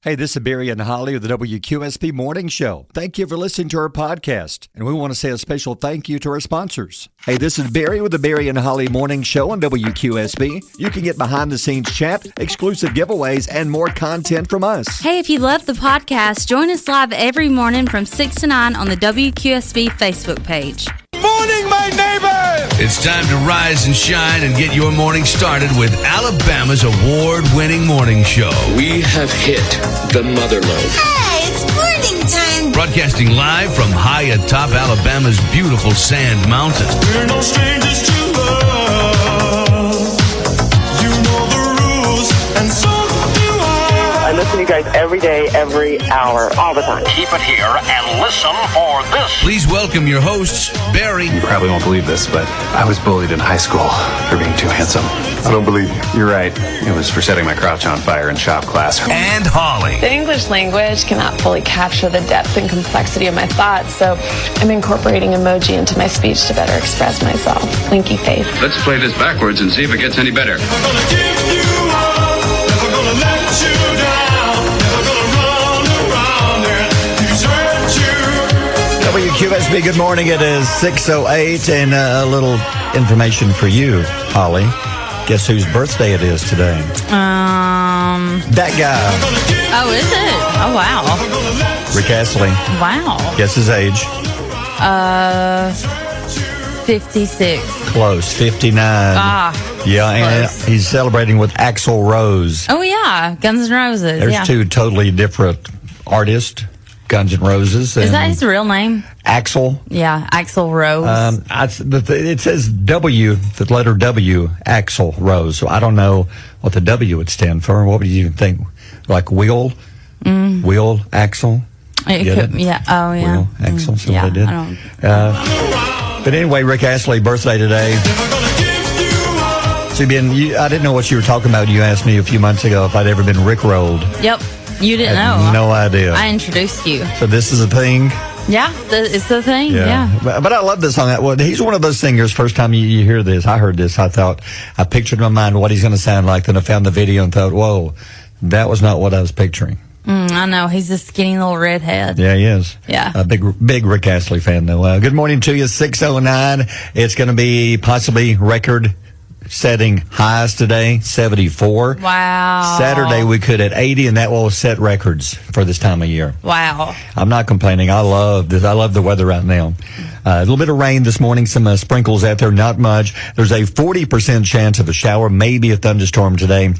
Hey, this is Barry and Holly of the WQSP Morning Show. Thank you for listening to our podcast, and we want to say a special thank you to our sponsors. Hey, this is Barry with the Barry and Holly Morning Show on WQSP. You can get behind-the-scenes chat, exclusive giveaways, and more content from us. Hey, if you love the podcast, join us live every morning from 6 to 9 on the WQSP Facebook page. Morning, my neighbors! It's time to rise and shine and get your morning started with Alabama's award-winning morning show. We have hit the motherlode. Hey, it's morning time. Broadcasting live from high atop Alabama's beautiful sand mountain. We're no strangers to love. You know the rules, and so do I. I listen to you guys every day, every hour, all the time. Keep it here and listen for this. Please welcome your hosts, Barry. You probably won't believe this, but I was bullied in high school for being too handsome. I don't believe you. You're right. It was for setting my crotch on fire in shop class. And Holly. The English language cannot fully capture the depth and complexity of my thoughts, so I'm incorporating emoji into my speech to better express myself. Winky face. Let's play this backwards and see if it gets any better. Never gonna give you up, never gonna let you down, never gonna run around and desert you. WQSP, good morning. It is 6:08, and a little information for you, Holly. Guess whose birthday it is today? That guy. Oh, is it? Oh, wow. Rick Astley. Wow. Guess his age. 56. Close, 59. Yeah, and close. he's celebrating with Axl Rose. Oh, yeah. Guns N' Roses. There's two totally different artists, Guns N' Roses. Is that his real name? Axl. Yeah, Axl Rose. It says W, the letter W, Axl Rose. So I don't know what the W would stand for. What would you think? Like Will? Will Axl? It Get could, it? yeah. Oh, yeah. Will Axl, so yeah, what I did. I don't. But anyway, Rick Astley, birthday today. So I didn't know what you were talking about. You asked me a few months ago if I'd ever been Rickrolled. Yep. You didn't know. No idea. I introduced you. So this is a thing? Yeah, it's the thing. Yeah. But I love this song. Well, he's one of those singers, first time you hear this, I heard this, I pictured in my mind what he's going to sound like. Then I found the video and thought, whoa, that was not what I was picturing. I know. He's a skinny little redhead. Yeah, he is. Yeah. A big Rick Astley fan, though. Good morning to you, 6:09. It's going to be possibly record-setting highs today, 74. Wow. Saturday we could at 80, and that will set records for this time of year. Wow. I'm not complaining. I love this. I love the weather right now. A little bit of rain this morning, some sprinkles out there, not much. There's a 40% chance of a shower, maybe a thunderstorm today.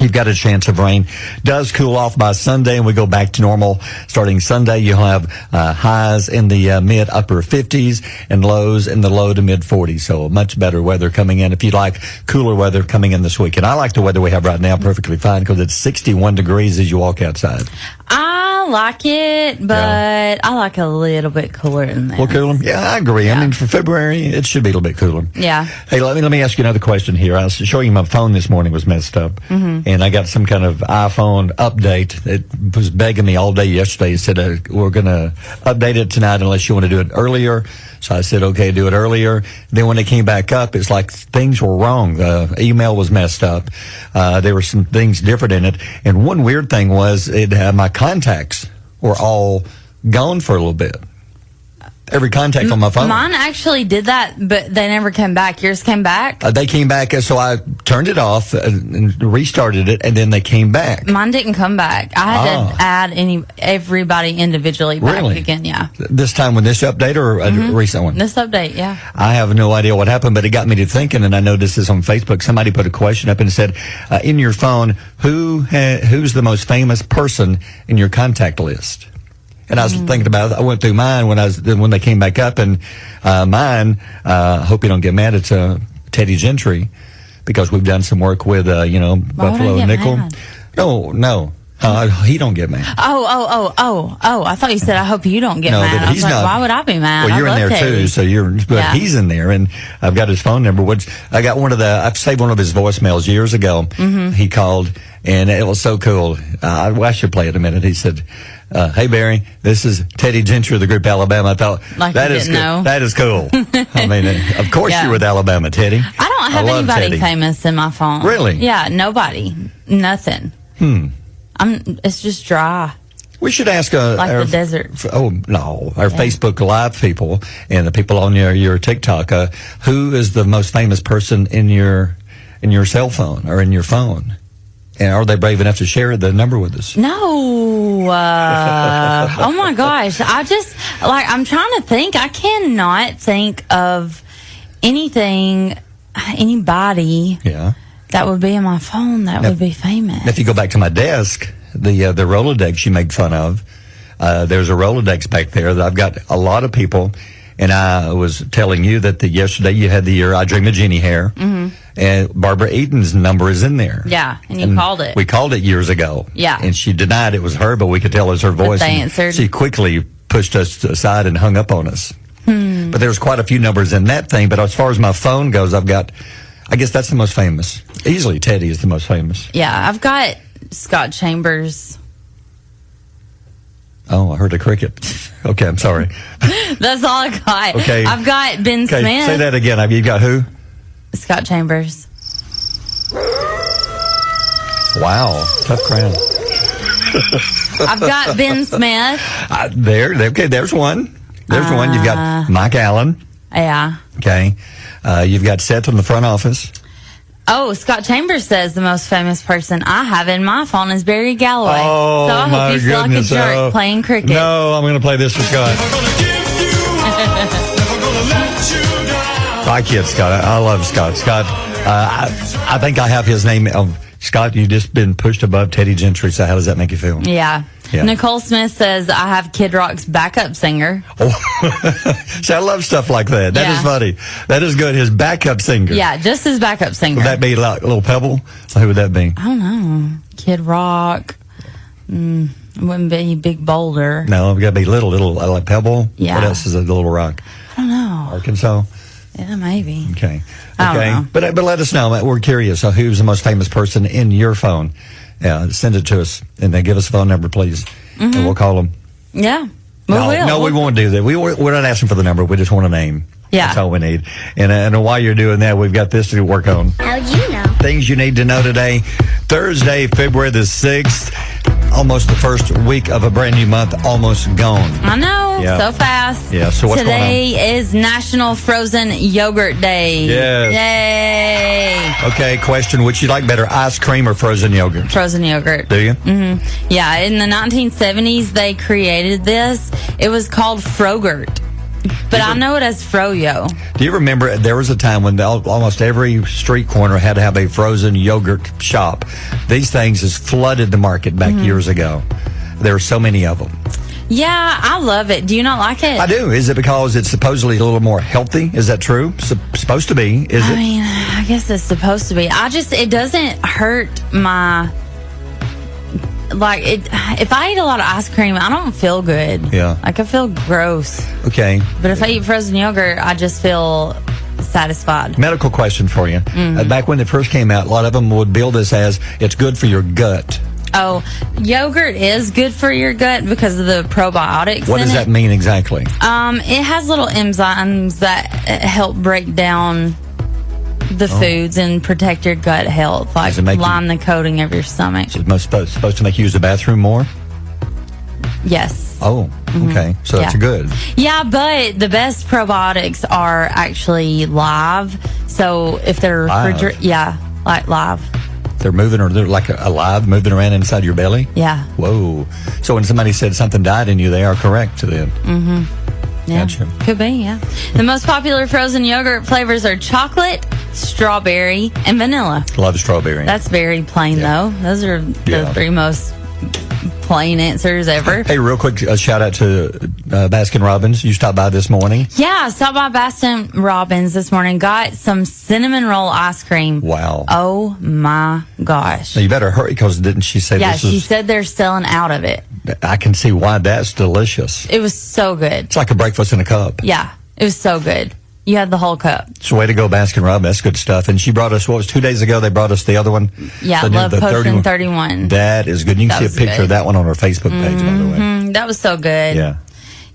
You've got a chance of rain. Does cool off by Sunday, and we go back to normal. Starting Sunday, you'll have highs in the mid-upper 50s and lows in the low to mid-40s. So much better weather coming in. If you like cooler weather coming in this weekend. I like the weather we have right now perfectly fine because it's 61 degrees as you walk outside. I like it, but I like a little bit cooler than that. Well, cooler? Yeah, I agree. Yeah. I mean, for February, it should be a little bit cooler. Yeah. Hey, let me ask you another question here. I was showing you my phone this morning was messed up, and I got some kind of iPhone update. It was begging me all day yesterday. It said, we're going to update it tonight unless you want to do it earlier. So I said, okay, do it earlier. Then when it came back up, it's like things were wrong. The email was messed up. There were some things different in it. And one weird thing was my contacts were all gone for a little bit. Every contact on my phone. Mine actually did that, but they never came back. Yours came back? They came back, so I turned it off and restarted it, and then they came back. Mine didn't come back. I had to add everybody individually back again, yeah. This time with this update or a recent one? This update, yeah. I have no idea what happened, but it got me to thinking, and I noticed this on Facebook. Somebody put a question up and said, in your phone, who's the most famous person in your contact list? And I was thinking about it. I went through mine when they came back up, and mine. Hope you don't get mad. It's Teddy Gentry, because we've done some work with Buffalo Nickel. Mad? No. He don't get mad. Oh! I thought you said I hope you don't get mad. I was like, why would I be mad? Well, you're in there Teddy. too, so he's in there, and I've got his phone number. I've saved one of his voicemails years ago. He called, and it was so cool. I should play it a minute. He said, "Hey Barry, this is Teddy Gentry of the group Alabama." I thought that is cool. That is cool. I mean, of course you're with Alabama, Teddy. I don't have anybody famous in my phone. Really? Yeah, nobody, nothing. It's just dry. We should ask Like the desert. Oh no, our Facebook Live people and the people on your TikTok. Who is the most famous person in your cell phone or in your phone? And are they brave enough to share the number with us? No. Oh my gosh. I'm trying to think. I cannot think of anybody Yeah. that would be in my phone that would be famous. If you go back to my desk, the Rolodex you make fun of, there's a Rolodex back there that I've got a lot of people. And I was telling you that yesterday you had the I Dream of Jeannie hair. Mm-hmm. And Barbara Eaton's number is in there. Yeah, and you called it. We called it years ago. Yeah. And she denied it was her, but we could tell it was her voice. But they And answered. She quickly pushed us aside and hung up on us. But there's quite a few numbers in that thing. But as far as my phone goes, I guess that's the most famous. Easily Teddy is the most famous. Yeah, I've got Scott Chambers. Oh, I heard a cricket. Okay, I'm sorry. That's all I got. Okay. I've got Ben Okay, Smith. say that again. You got who? Scott Chambers. Wow, tough crowd. I've got Ben Smith. Okay, there's one. There's one. You've got Mike Allen. Yeah. Okay. You've got Seth in the front office. Oh, Scott Chambers says the most famous person I have in my phone is Barry Galloway. Oh, so I my hope you feel goodness. like a jerk playing cricket. No, I'm going to play this for Scott. Never gonna give you up, never gonna let you down. I kid Scott. I love Scott. Scott, I think I have his name. Scott, you've just been pushed above Teddy Gentry, so how does that make you feel? Yeah. Yeah. Nicole Smith says I have Kid Rock's backup singer. See, I love stuff like that. That is Yeah. funny. That is good. His backup singer. Yeah, just his backup singer. Would that be like Little Pebble? Who would that be? I don't know. Kid Rock. It wouldn't be Big Boulder. No, it's got to be little, like Pebble. Yeah. What else is a Little Rock? I don't know. Arkansas. Yeah, maybe. Okay. I don't know. But let us know. We're curious. So who's the most famous person in your phone? Yeah, send it to us and then give us a phone number, please, and we'll call them. Yeah. We will. No, we won't do that. We're not asking for the number. We just want a name. Yeah. That's all we need. And while you're doing that, we've got this to work on. How'd you know? Things you need to know today. Thursday, February the 6th. Almost the first week of a brand new month, almost gone. I know. Yeah. So fast. Yeah, so what's going on? Today is National Frozen Yogurt Day. Yes. Yay. Okay, question. Which you like better, ice cream or frozen yogurt? Frozen yogurt. Do you? Yeah, in the 1970s, they created this. It was called Frogurt. But I know it as Froyo. Do you remember there was a time when almost every street corner had to have a frozen yogurt shop? These things just flooded the market back years ago. There were so many of them. Yeah, I love it. Do you not like it? I do. Is it because it's supposedly a little more healthy? Is that true? Supposed to be. Is I it? mean, I guess it's supposed to be. It doesn't hurt my... if I eat a lot of ice cream, I don't feel good. Yeah. Like, I feel gross. Okay. But if I eat frozen yogurt, I just feel satisfied. Medical question for you. Back when it first came out, a lot of them would bill this as it's good for your gut. Oh, yogurt is good for your gut because of the probiotics What in does it. that mean exactly? It has little enzymes that help break down the foods and protect your gut health, like Does it make you- line the coating of your stomach. It's supposed to make you use the bathroom more? Yes. Oh, okay. So that's Yeah. good. Yeah, but the best probiotics are actually live. So if they're Live? like live. They're moving, or they're like alive, moving around inside your belly? Yeah. Whoa. So when somebody said something died in you, they are correct then. Yeah. Gotcha. Could be, yeah. The most popular frozen yogurt flavors are chocolate, strawberry, and vanilla. Love strawberry. That's very plain, Yeah. though. Those are the Yeah. three most plain answers ever. Hey, real quick, a shout out to Baskin Robbins. You stopped by this morning. Yeah, stopped by Baskin Robbins this morning. Got some cinnamon roll ice cream. Wow. Oh my gosh. Now you better hurry, because didn't she say Yeah, this she is... said they're selling out of it. I can see why that's delicious. It was so good. It's like a breakfast in a cup. Yeah, it was so good. You had the whole cup. It's a way to go, Baskin Robbins. That's good stuff. And she brought us, 2 days ago, they brought us the other one. Yeah, The Love the Potion 31. That is good. You can That see a was picture good. of that one on our Facebook page, by the way. That was so good. Yeah.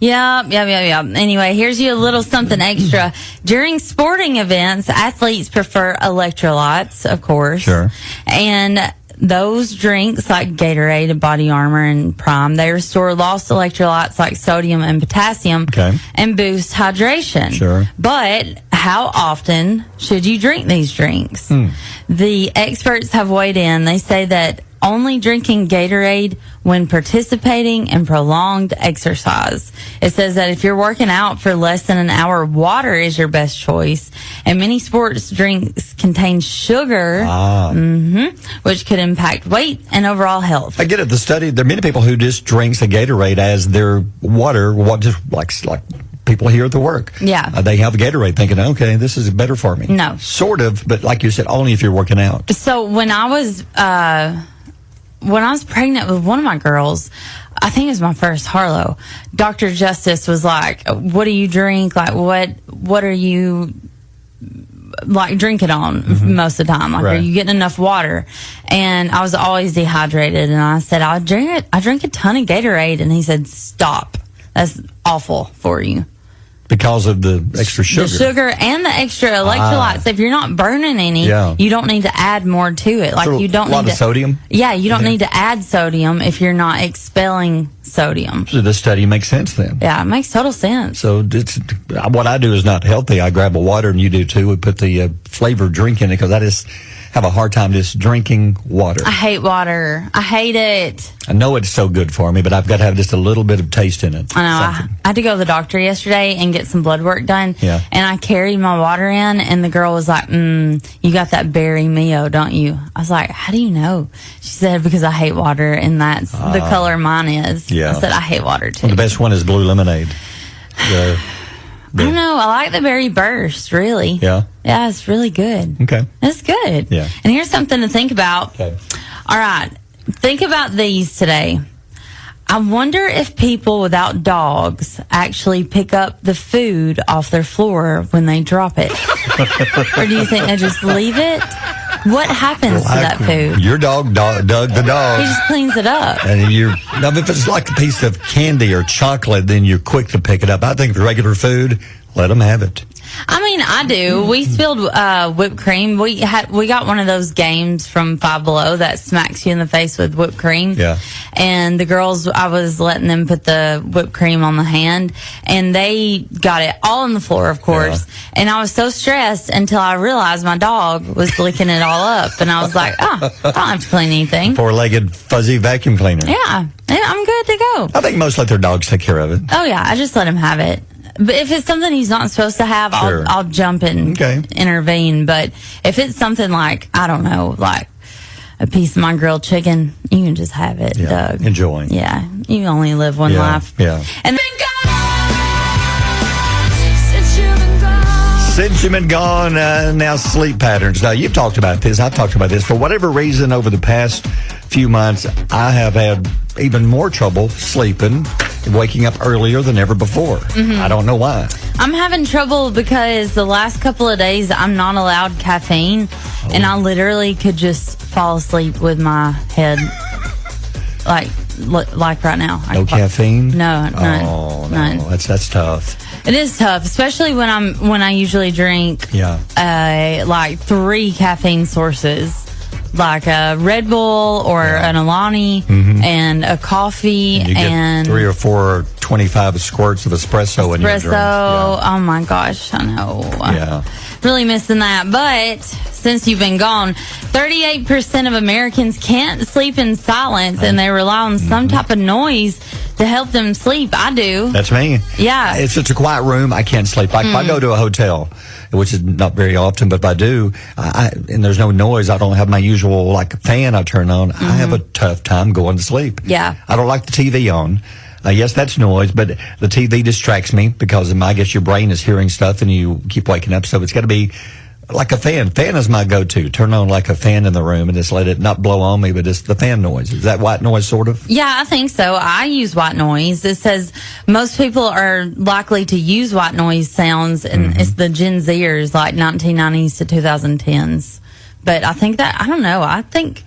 Yeah. Anyway, here's you a little something extra. During sporting events, athletes prefer electrolytes, of course. Sure. And those drinks like Gatorade and Body Armor and Prime, they restore lost electrolytes like sodium and potassium Okay. and boost hydration. Sure. But how often should you drink these drinks? Hmm. The experts have weighed in. They say that only drinking Gatorade when participating in prolonged exercise. It says that if you're working out for less than an hour, water is your best choice. And many sports drinks contain sugar, which could impact weight and overall health. I get it. The study, there are many people who just drinks the Gatorade as their water, just like people here at the work. Yeah. They have the Gatorade thinking, okay, this is better for me. No. Sort of, but like you said, only if you're working out. So when I was pregnant with one of my girls, I think it was my first Harlow, Dr. Justice was like, what do you drink? Like, what are you like drinking on most of the time? Like, Right. are you getting enough water? And I was always dehydrated. And I said, I drink a ton of Gatorade. And he said, stop. That's awful for you. Because of the extra sugar. The sugar and the extra electrolytes. If you're not burning any, Yeah. you don't need to add more to it. Like So you don't a lot need of to, sodium? Yeah, you don't need to add sodium if you're not expelling sodium. So this study makes sense then. Yeah, it makes total sense. So what I do is not healthy. I grab a water, and you do too. We put the flavored drink in it because I just have a hard time just drinking water. I hate water. I hate it. I know it's so good for me, but I've got to have just a little bit of taste in it. I know. Something. I had to go to the doctor yesterday and get some blood work done. Yeah. And I carried my water in, and the girl was like, you got that berry Mio, don't you? I was like, how do you know? She said, because I hate water, and that's the color mine is. Yeah. I said, I hate water too. The best one is blue lemonade. I don't know. I like the berry burst, really. Yeah? Yeah, it's really good. Okay. It's good. Yeah. And here's something to think about. Okay. All right. Think about these today. I wonder if people without dogs actually pick up the food off their floor when they drop it. Or do you think they just leave it? What happens to that food? Your dog, Doug the dog. He just cleans it up. And now if it's like a piece of candy or chocolate, then you're quick to pick it up. I think the regular food, let them have it. I mean, I do. We spilled whipped cream. We got one of those games from Five Below that smacks you in the face with whipped cream. Yeah. And the girls, I was letting them put the whipped cream on the hand, and they got it all on the floor, of course. Yeah. And I was so stressed until I realized my dog was licking it all up, and I was like, I don't have to clean anything. Four-legged fuzzy vacuum cleaner. Yeah, I'm good to go. I think most let their dogs take care of it. Oh yeah, I just let him have it. But if it's something he's not supposed to have, Sure. I'll jump and intervene. But if it's something like, I don't know, like a piece of my grilled chicken, you can just have it, Yeah. Doug. Enjoy. Yeah, you only live one Yeah. life. Yeah. And Since you've been gone, now sleep patterns. Now, you've talked about this. I've talked about this. For whatever reason, over the past few months, I have had even more trouble sleeping, waking up earlier than ever before. I don't know why. I'm having trouble because the last couple of days I'm not allowed caffeine, and I literally could just fall asleep with my head like right now. No caffeine? No, none. Oh, no. None. That's tough. It is tough, especially when I usually drink like 3 caffeine sources, like a Red Bull or an Alani and a coffee You get 3 or 4 25 squirts of espresso in your drink. espresso. Oh my gosh, I know. Yeah. Really missing that. But since you've been gone, 38% of Americans can't sleep in silence, and they rely on some type of noise to help them sleep. I do. That's me. Yeah. It's just a quiet room. I can't sleep. Like if I go to a hotel, which is not very often, but if I do, and there's no noise, I don't have my usual like fan I turn on. I have a tough time going to sleep. Yeah. I don't like the TV on. Yes, that's noise, but the TV distracts me because I guess your brain is hearing stuff and you keep waking up. So it's got to be like a fan. Fan is my go-to. Turn on like a fan in the room and just let it not blow on me, but it's the fan noise. Is that white noise sort of? Yeah, I think so. I use white noise. It says most people are likely to use white noise sounds, and it's the Gen Zers, like 1990s to 2010s. But I think that, I don't know, I think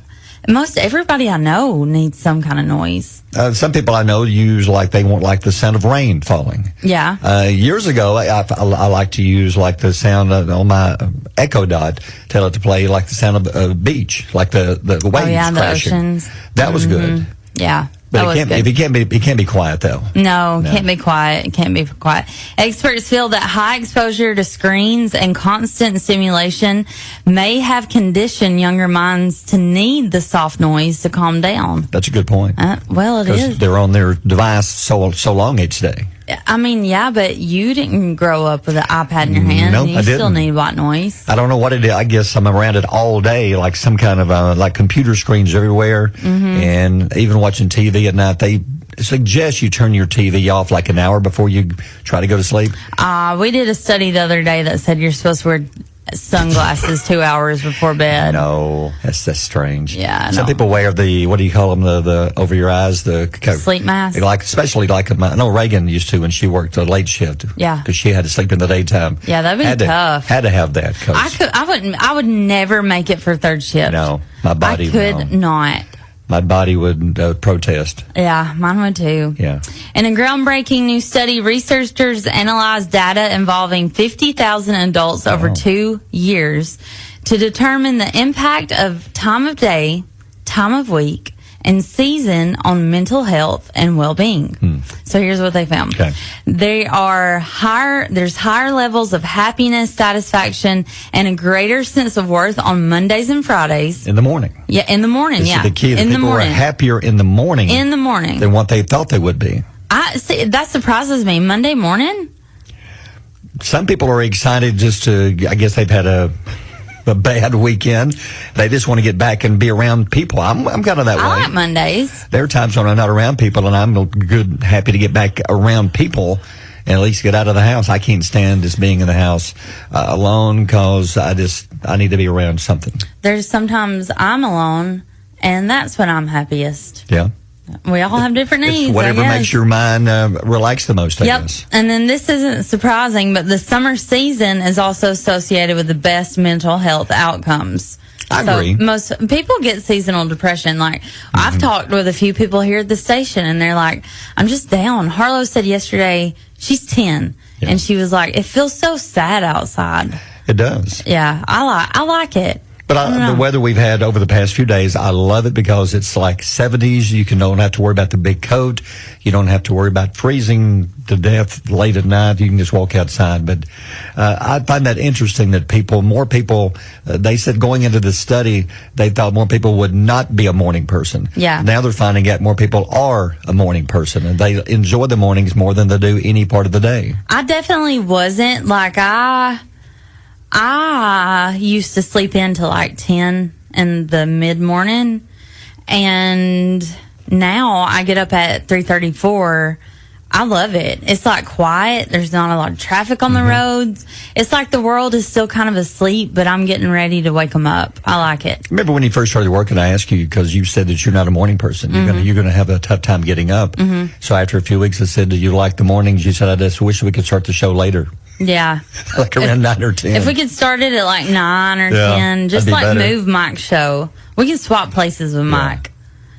Most everybody I know needs some kind of noise. Some people I know use they want the sound of rain falling. Yeah. Years ago, I like to use the sound on my Echo Dot, tell it to play the sound of a beach, the waves the crashing. oceans. That was good. Yeah. But it can't be quiet though. No, can't be quiet. It can't be quiet. Experts feel that high exposure to screens and constant stimulation may have conditioned younger minds to need the soft noise to calm down. That's a good point. Well, it is. Because they're on their device so long each day. I mean, yeah, but you didn't grow up with an iPad in your hand. Nope, you I still didn't. need white noise. I don't know what it is. I guess I'm around it all day, some kind of computer screens everywhere, and even watching TV at night. They suggest you turn your TV off an hour before you try to go to sleep. We did a study the other day that said you're supposed to wear sunglasses 2 hours before bed. No, that's strange. Yeah, some people wear the what do you call them, the over your eyes, the sleep mask. Especially I know Reagan used to when she worked a late shift. Yeah, because she had to sleep in the daytime. Yeah, that'd be tough. Had to have that. I would never make it for third shift. No, my body. I could not. My body would protest. Yeah, mine would too. Yeah. In a groundbreaking new study, researchers analyzed data involving 50,000 adults over 2 years to determine the impact of time of day, time of week, and season on mental health and well-being. So here's what they found. Okay. There's higher levels of happiness, satisfaction, and a greater sense of worth on Mondays and Fridays. In the morning. Yeah, in the morning. This is the key. People are happier in the morning. In the morning. Than what they thought they would be. I see. That surprises me. Monday morning? Some people are excited just to, I guess they've had a bad weekend. They just want to get back and be around people. I'm kind of that way. I like Mondays. There are times when I'm not around people and I'm happy to get back around people and at least get out of the house. I can't stand just being in the house alone because I need to be around something. There's sometimes I'm alone and that's when I'm happiest. Yeah. We all have different needs. It's whatever makes your mind relax the most, I guess. And then this isn't surprising, but the summer season is also associated with the best mental health outcomes. I agree. Most people get seasonal depression. I've talked with a few people here at the station and they're like, I'm just down. Harlow said yesterday, she's 10 and she was like, it feels so sad outside. It does. Yeah. I like it. But the weather we've had over the past few days, I love it because it's 70s. You don't have to worry about the big coat. You don't have to worry about freezing to death late at night. You can just walk outside. But I find that interesting that more people, they said going into the study, they thought more people would not be a morning person. Yeah. Now they're finding out more people are a morning person and they enjoy the mornings more than they do any part of the day. I definitely wasn't. I used to sleep in till 10 in the mid-morning, and now I get up at 3:34. I love it. It's quiet. There's not a lot of traffic on the roads. It's the world is still kind of asleep, but I'm getting ready to wake them up. I like it. Remember when you first started working, I asked you, because you said that you're not a morning person. You're gonna have a tough time getting up. So after a few weeks, I said, do you like the mornings? You said, I just wish we could start the show later. Yeah. Around 9 or 10. If we could start it at 9 or 10, just move Mike's show. We can swap places with Mike.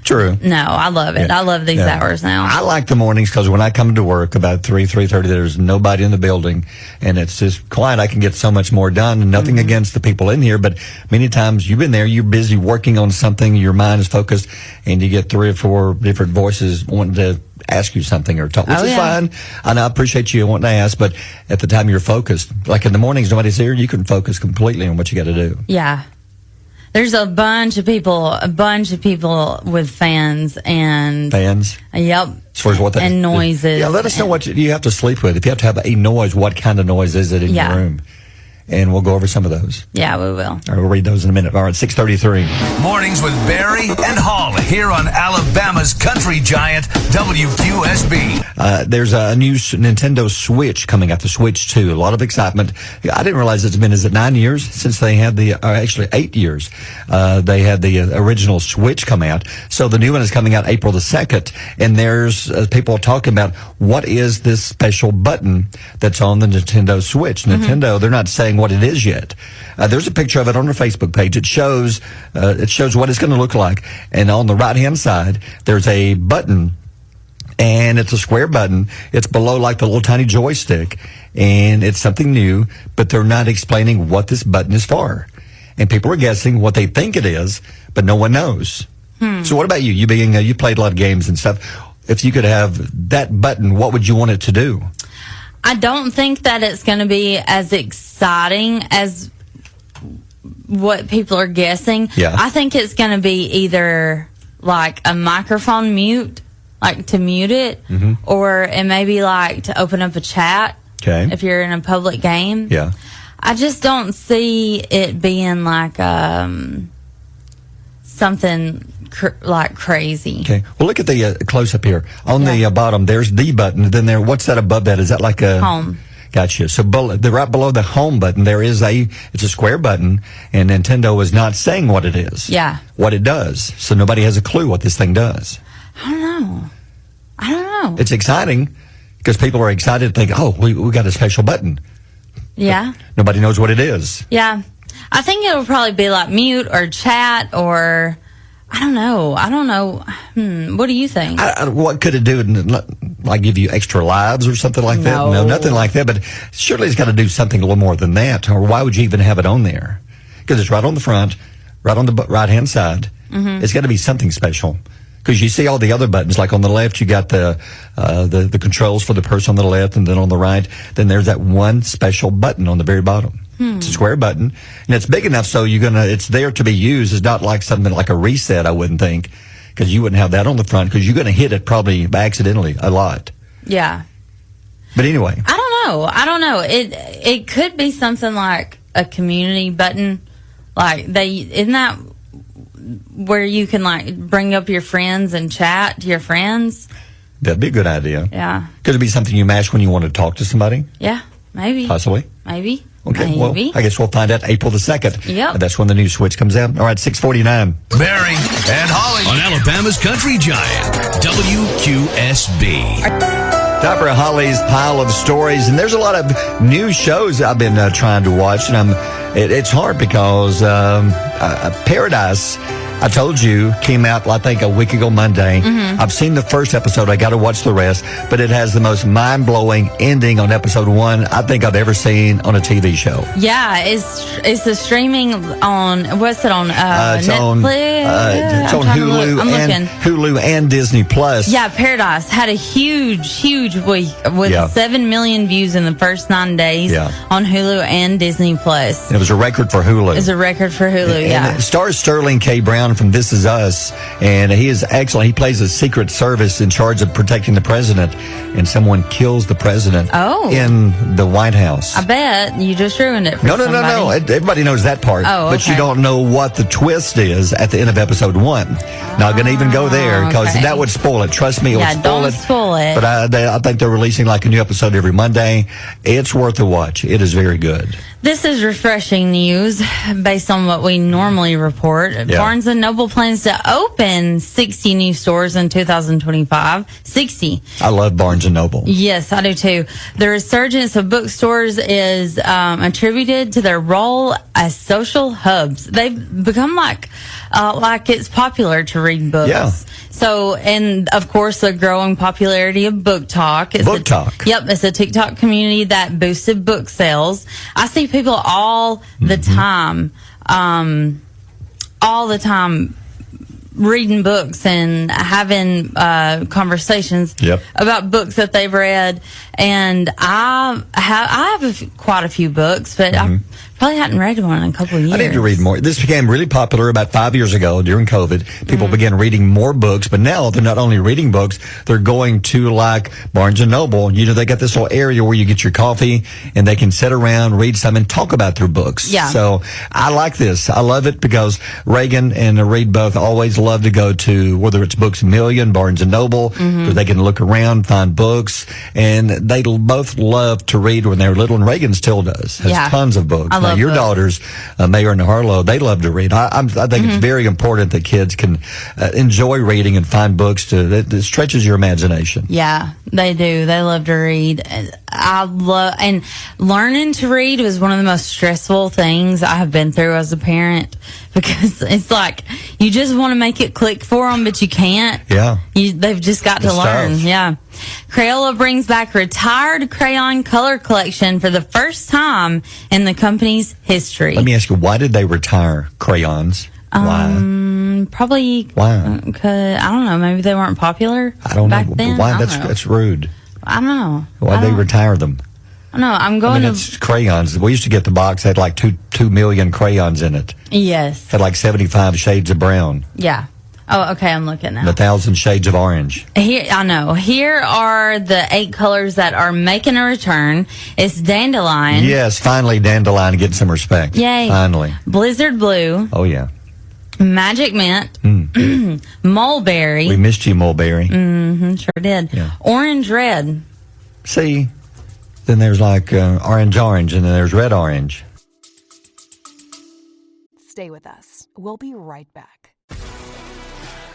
True. No, I love it. I love these hours now. I like the mornings because when I come to work about 3:30, there's nobody in the building and it's just quiet. I can get so much more done, and nothing against the people in here, but many times you've been there, you're busy working on something, your mind is focused, and you get 3 or 4 different voices wanting to ask you something or talk, which is fine. And I appreciate you wanting to ask, but at the time you're focused. In the mornings, nobody's here, you can focus completely on what you got to do. Yeah. There's a bunch of people with fans and... Fans? Yep. As far as what they... And noises. Yeah, let us know what you have to sleep with. If you have to have a noise, what kind of noise is it in your room? And we'll go over some of those. Yeah, we will. All right, we'll read those in a minute. All right, 6:33. Mornings with Barry and Holly here on Alabama's country giant, WQSB. There's a new Nintendo Switch coming out, the Switch 2. A lot of excitement. I didn't realize it's been, 9 years since they had actually 8 years. They had the original Switch come out. So the new one is coming out April the 2nd. And there's people talking about what is this special button that's on the Nintendo Switch. Nintendo, they're not saying what it is yet. There's a picture of it on our Facebook page. It shows what it's going to look like. And on the right-hand side, there's a button, and it's a square button. It's below like the little tiny joystick, and it's something new, but they're not explaining what this button is for. And people are guessing what they think it is, but no one knows. So what about you? You being you played a lot of games and stuff. If you could have that button, what would you want it to do? I don't think that it's going to be as exciting as what people are guessing. Yeah. I think it's going to be either like a microphone mute, like to mute it, or it may be like to open up a chat. Okay. If you're in a public game. Yeah. I just don't see it being like something like crazy. Okay. Well, look at the close up here. On the bottom, there's the button. Then there, what's that above that? Is that like a Home. Gotcha. So right below the home button, it's a square button, and Nintendo is not saying what it is. Yeah. What it does. So nobody has a clue what this thing does. I don't know. It's exciting because people are excited to think, oh, we got a special button. Yeah. Nobody knows what it is. Yeah. I think it'll probably be like mute or chat or I don't know. What do you think? What could it do? Like give you extra lives or something like that? No, nothing like that. But surely it's got to do something a little more than that. Or why would you even have it on there? Because it's right on the front, right on the right-hand side. It's got to be something special. Because you see all the other buttons, like on the left, you got the controls for the person on the left, and then on the right, then there's that one special button on the very bottom. It's a square button, and it's big enough so it's there to be used. It's not like something like a reset, I wouldn't think, because you wouldn't have that on the front, because you're going to hit it probably accidentally a lot. Yeah. But anyway. I don't know. It could be something like a community button. Like isn't that where you can like bring up your friends and chat to your friends? That'd be a good idea. Yeah. Could it be something you mash when you want to talk to somebody? Yeah, maybe. Possibly. Maybe. Okay, maybe. well, I guess we'll find out April the 2nd. Yep. That's when the news switch comes out. All right, 6:49. Barry and Holly on Alabama's Country Giant, WQSB. Time for Holly's pile of stories, and there's a lot of new shows I've been trying to watch, and it's hard because Paradise, I told you, came out, I think, a week ago Monday. I've seen the first episode. I got to watch the rest, but it has the most mind-blowing ending on episode 1 I think I've ever seen on a TV show. Yeah, it's the streaming on, what's it on? It's Netflix? it's on Hulu and Disney Plus. Yeah, Paradise had a huge week with 7 million views in the first 9 days on Hulu and Disney Plus. It was a record for Hulu. It's a record for Hulu, and it stars Sterling K. Brown from This Is Us, and he is excellent. He plays a Secret Service in charge of protecting the president, and someone kills the president in the White House. I bet you just ruined it for somebody. No. Everybody knows that part, but you don't know what the twist is at the end of episode 1. Not going to even go there because that would spoil it. Trust me, it would spoil it. Spoil it. But I think they're releasing like a new episode every Monday. It's worth a watch. It is very good. This is refreshing news based on what we normally report. Barnes & Noble plans to open 60 new stores in 2025. 60. I love Barnes & Noble. Yes, I do too. The resurgence of bookstores is attributed to their role as social hubs. They've become like it's popular to read books. Yeah. So, and of course, the growing popularity of Book Talk. Book Talk. Yep, it's a TikTok community that boosted book sales. I see people all the time reading books and having conversations about books that they've read. And I have quite a few books, but I probably hadn't read one in a couple of years. I need to read more. This became really popular about 5 years ago during COVID. People began reading more books, but now they're not only reading books, they're going to like Barnes & Noble. You know, they got this little area where you get your coffee and they can sit around, read some, and talk about their books. Yeah. So I like this. I love it because Reagan and Reed both always love to go to, whether it's Books A Million, Barnes & Noble, because they can look around, find books, and they both love to read when they were little, and Reagan still does. Has tons of books. I love your books. Daughters, Mayor and Harlow, they love to read. I think it's very important that kids can enjoy reading and find books that stretches your imagination. Yeah, they do. They love to read. I love, and learning to read was one of the most stressful things I have been through as a parent, because it's like you just want to make it click for them, but you can't. Yeah. They've just got to It's learn. tough. Yeah. Crayola brings back retired crayon color collection for the first time in the company's history. Let me ask you, why did they retire crayons? Why? Probably. Why? Cause, I don't know. Maybe they weren't popular. I don't back know. Then. Why? I don't know. That's rude. I don't know. Why I they don't- retire them? I don't know. I'm I going mean, to. it's crayons. We used to get the box, had like 2 million crayons in it. Yes. Had like 75 shades of brown, Yeah. Oh, okay. I'm looking and now. 1,000 shades of orange. Here, I know. Here are the 8 colors that are making a return. It's dandelion. Yes, finally dandelion getting some respect. Yay. Finally. Blizzard blue. Oh, yeah. Magic mint. Mulberry. We missed you, Mulberry. Sure did. Yeah. Orange red. See, then there's like orange, and then there's red, orange. Stay with us. We'll be right back.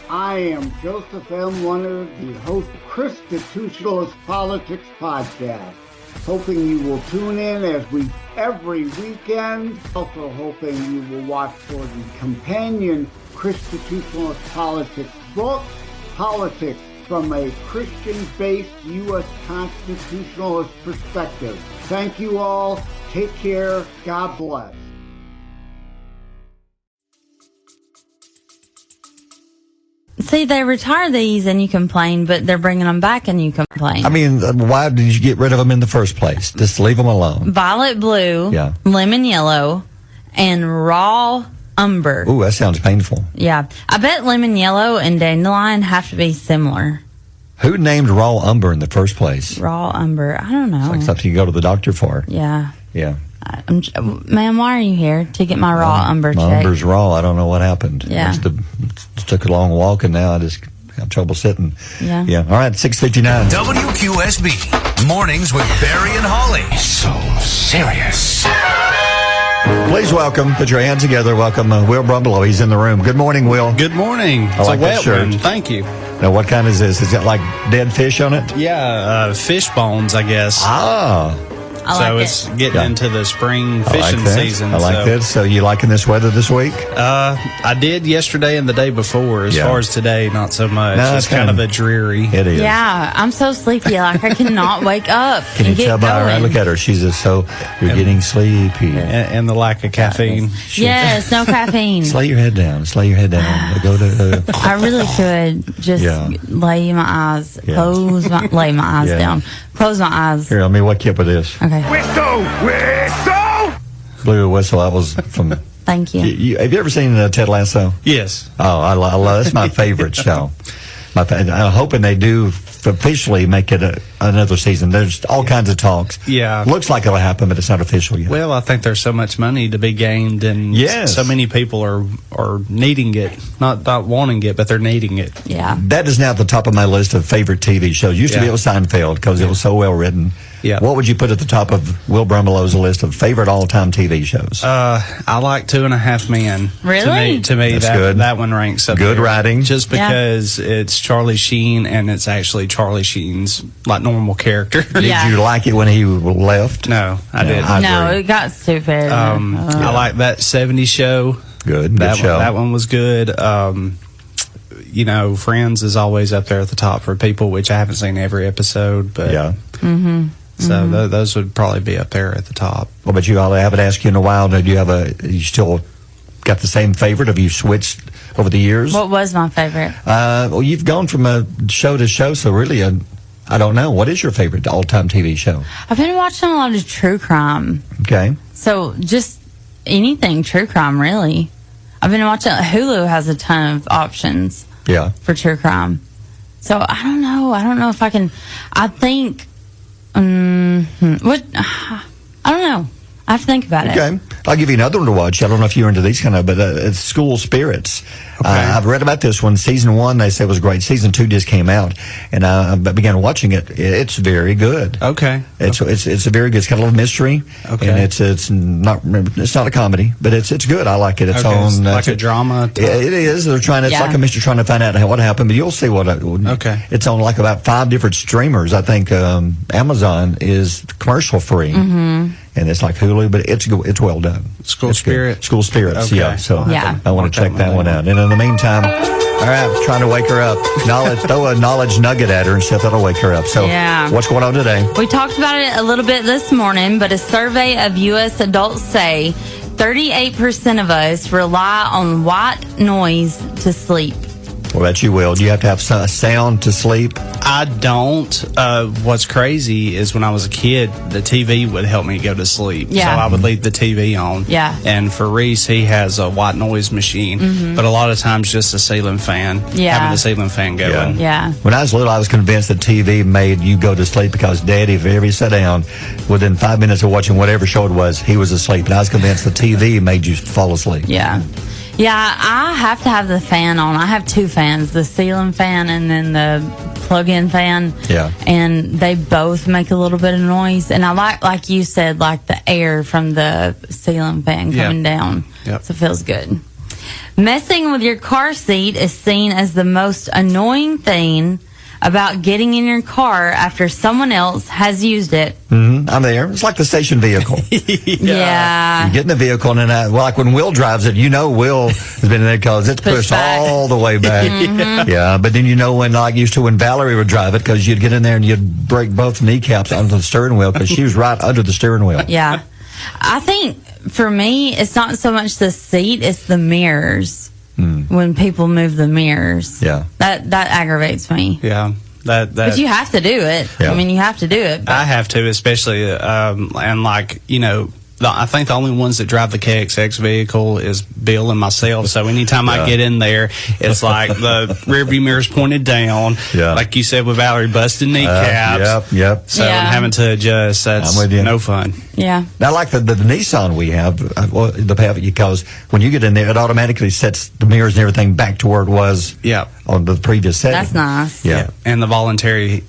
I am Joseph M. Leonard, the host of Constitutionalist Politics Podcast. Hoping you will tune in every weekend. Also hoping you will watch for the companion Constitutionalist Politics book, Politics from a Christian-based U.S. constitutionalist perspective. Thank you all. Take care. God bless. See, they retire these and you complain, but they're bringing them back and you complain. I mean, why did you get rid of them in the first place? Just leave them alone. Violet blue, Yeah. lemon yellow, and raw umber. Ooh, that sounds painful. Yeah. I bet lemon yellow and dandelion have to be similar. Who named raw umber in the first place? Raw umber. I don't know. Like something you go to the doctor for. Yeah. Yeah. Ma'am, why are you here? To get my raw umber My checked. umber's raw. I don't know what happened. Yeah. Took a long walk, and now I just have trouble sitting. Yeah. Yeah. All right, 6:59. WQSB. Mornings with Barry and Holly. So serious. Please welcome, put your hands together, welcome Will Brumbelow. He's in the room. Good morning, Will. Good morning. I like it's a that wet shirt. one. Thank you. Now, what kind is this? Is it like dead fish on it? Yeah, fish bones, I guess. Ah. I so like it's it. getting Yeah. into the spring I like fishing that. season. I like so. that. So you liking this weather this week? I did yesterday and the day before. As Yeah. far as today, not so much. No, it's it's kind of kinda- a dreary. It is. Yeah, I'm so sleepy. Like, I cannot wake up Can you and get tell by her? going. Look at her. She's just so, you're getting sleepy. And the lack of caffeine. Yes, no caffeine. Lay your head down. Just lay your head down. Go to. I really could just Yeah. lay my eyes, Yeah. lay my eyes Yeah. down, close my eyes. Here, let me wake you up with this. Okay, Whistle! Blue Whistle. I was from. thank you. Have you ever seen Ted Lasso? Yes. Oh, I love. That's my favorite show. I'm hoping they do officially make it another season. There's all kinds of talks. Yeah. Looks like it'll happen, but it's not official yet. Well, I think there's so much money to be gained, and Yes. so many people are needing it, not wanting it, but they're needing it. Yeah. That is now at the top of my list of favorite TV shows. Used to be Yeah. it was Seinfeld because it was so well written. Yeah. What would you put at the top of Will Brummelow's list of favorite all-time TV shows? I like 2.5 Men. Really? To me, That's that good. that one ranks up Good there. writing. Just Yeah. because it's Charlie Sheen and it's actually Charlie Sheen's like normal character. Yeah. Did you like it when he left? No, I No, didn't. I No, agree. it got stupid. I like that 70s show. Good That show. one, that one was good. Friends is always up there at the top for people, which I haven't seen every episode, but Yeah. so those would probably be up there at the top. Well, but I haven't asked you in a while. Do you still got the same favorite? Have you switched over the years? What was my favorite? Well, you've gone from a show to show, so really, I don't know. What is your favorite all-time TV show? I've been watching a lot of true crime. Okay. So just anything true crime, really. I've been watching. Hulu has a ton of options Yeah. for true crime. So I don't know. I don't know if I can. I think. What? I don't know. I have to think about it. Okay. I'll give you another one to watch. I don't know if you're into these kind of, but it's School Spirits. Okay. I've read about this one. Season 1, they said was great. Season 2 just came out, and I began watching it. It's very good. Okay. It's a very good. It's got a little mystery. Okay. And it's not a comedy, but it's good. I like it. It's Okay, on it's like a drama type. It is. They're trying. It's Yeah. like a mystery trying to find out what happened. But you'll see what. Okay. It's on like about 5 different streamers. I think Amazon is commercial free. Mm-hmm. And it's like Hulu, but it's well done. School It's good. Spirit? School Spirits, Okay. yeah. So Yeah. I want to check that one out. And in the meantime, all right, trying to wake her up. Throw a knowledge nugget at her and stuff that'll wake her up. So Yeah. what's going on today? We talked about it a little bit this morning, but a survey of U.S. adults say 38% of us rely on white noise to sleep. Well, bet you will. Do you have to have sound to sleep? I don't. What's crazy is when I was a kid, the TV would help me go to sleep. Yeah. So I would leave the TV on. Yeah. And for Reese, he has a white noise machine, but a lot of times just a ceiling fan. Yeah. Having the ceiling fan going. Yeah. When I was little, I was convinced that TV made you go to sleep because Daddy, if ever he sat down, within 5 minutes of watching whatever show it was, he was asleep. And I was convinced the TV made you fall asleep. Yeah. Yeah, I have to have the fan on. I have 2 fans, the ceiling fan and then the plug-in fan. Yeah. And they both make a little bit of noise. And I like you said, like the air from the ceiling fan coming down. Yep. So it feels good. Messing with your car seat is seen as the most annoying thing about getting in your car after someone else has used it. Mm-hmm. I'm there. It's like the station vehicle. Yeah. You get in the vehicle, and then like when Will drives it, Will has been in there because it's pushed back. all the way back. Yeah, but then when, like used to when Valerie would drive it, because you'd get in there and you'd break both kneecaps onto the steering wheel because she was right under the steering wheel. Yeah. I think for me, it's not so much the seat, it's the mirrors. When people move the mirrors. Yeah. That aggravates me. Yeah. But you have to do it. Yeah. I mean, you have to do it. But I have to, especially, and like, I think the only ones that drive the KXX vehicle is Bill and myself. So anytime I get in there, it's like the rearview mirror's pointed down. Yeah. Like you said with Valerie, busting kneecaps. Yep. So Yeah. having to adjust, that's I'm with you. no fun. yeah. I like the Nissan we have, because when you get in there, it automatically sets the mirrors and everything back to where it was Yeah. on the previous setting. That's nice. Yeah. And the voluntary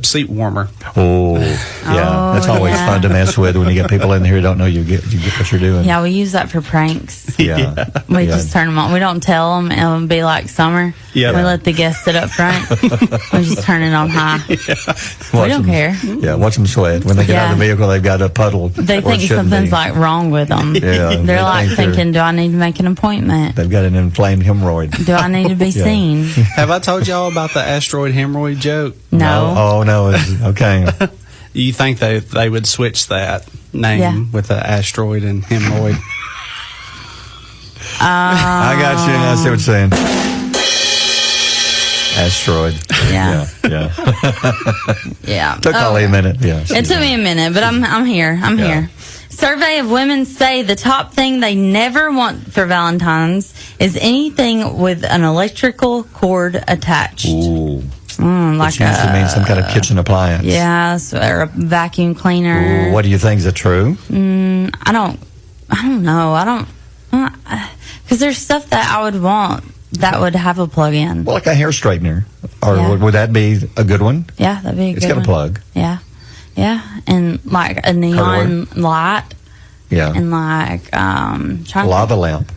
seat warmer. Oh, yeah. Oh, That's always yeah. fun to mess with when you get people in here who don't know you get what you're doing. Yeah, we use that for pranks. Yeah. We Yeah. just turn them on. We don't tell them. It'll be like summer. Yeah. We let the guests sit up front. We just turn it on high. We Watch don't them- care. Yeah, watch them sweat. When they get out of the Yeah. vehicle, they've got a puddle. They where it think shouldn't something's be. like wrong with them. Yeah, they They're like think they're- thinking, do I need to make an appointment? They've got an inflamed hemorrhoid. Do I need to be Yeah. seen? Have I told y'all about the asteroid hemorrhoid joke? No. Oh, no. Okay. You think they would switch that name Yeah. with the asteroid and hemorrhoid? I got you. I see what you're saying. Asteroid. Yeah. Yeah. Yeah. Took Oh. only a minute. Yeah. It took me a minute, but I'm here. I'm Yeah. here. Survey of women say the top thing they never want for Valentine's is anything with an electrical cord attached. Ooh. Like Which usually means some kind of kitchen appliance. Yes, or a vacuum cleaner. Ooh, what do you think? Is it true? I don't know. Because there's stuff that I would want that would have a plug-in. Well, like a hair straightener. Or Yeah. would that be a good one? Yeah, that'd be a It's good got a one. plug. Yeah, yeah, and like a neon light, Yeah. and like trying to Lava lamp.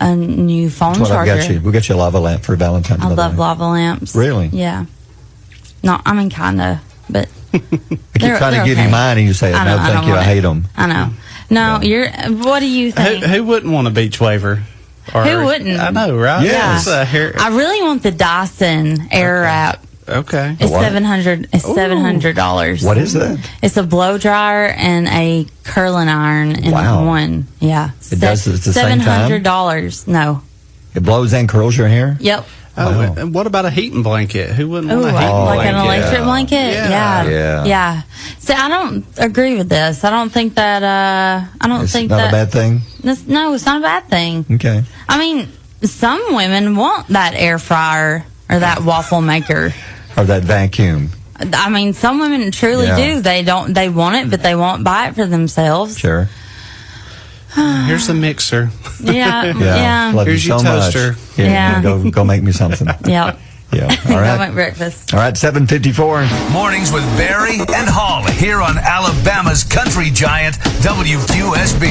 a new phone That's what I've charger. got you. We'll get you a lava lamp for Valentine's I Day. love lava lamps. Really? Yeah. No, I mean kinda, but I keep trying to give you mine, and you say, I no, know, I thank don't you, I want hate it. them. I know. No, you're. What do you think? Who wouldn't want a beach waver? Or, Who wouldn't? I know, right? Yes. It's a hair. I really want the Dyson Airwrap. Okay. It's What? $700. It's $700. What is that? It's a blow dryer and a curling iron in Wow. one. Yeah, It does it at the same time? $700. No. It blows and curls your hair? Yep. Oh, Wow. and what about a heating blanket? Who wouldn't Ooh, want a heating like blanket? an electric blanket. Yeah. Yeah. Yeah. See, I don't agree with this. I don't think that. I don't It's think not that. a bad thing? No, it's not a bad thing. Okay. I mean, some women want that air fryer or that waffle maker. Or that vacuum. I mean, some women truly Yeah. do. They want it, but they won't buy it for themselves. Sure. Here's the mixer. Yeah. Love Here's you your so toaster. much. Here, Yeah. Go make me something. Yep. Yeah. All Go right. make breakfast. All right. 7:54. Mornings with Barry and Holly here on Alabama's Country Giant WQSB.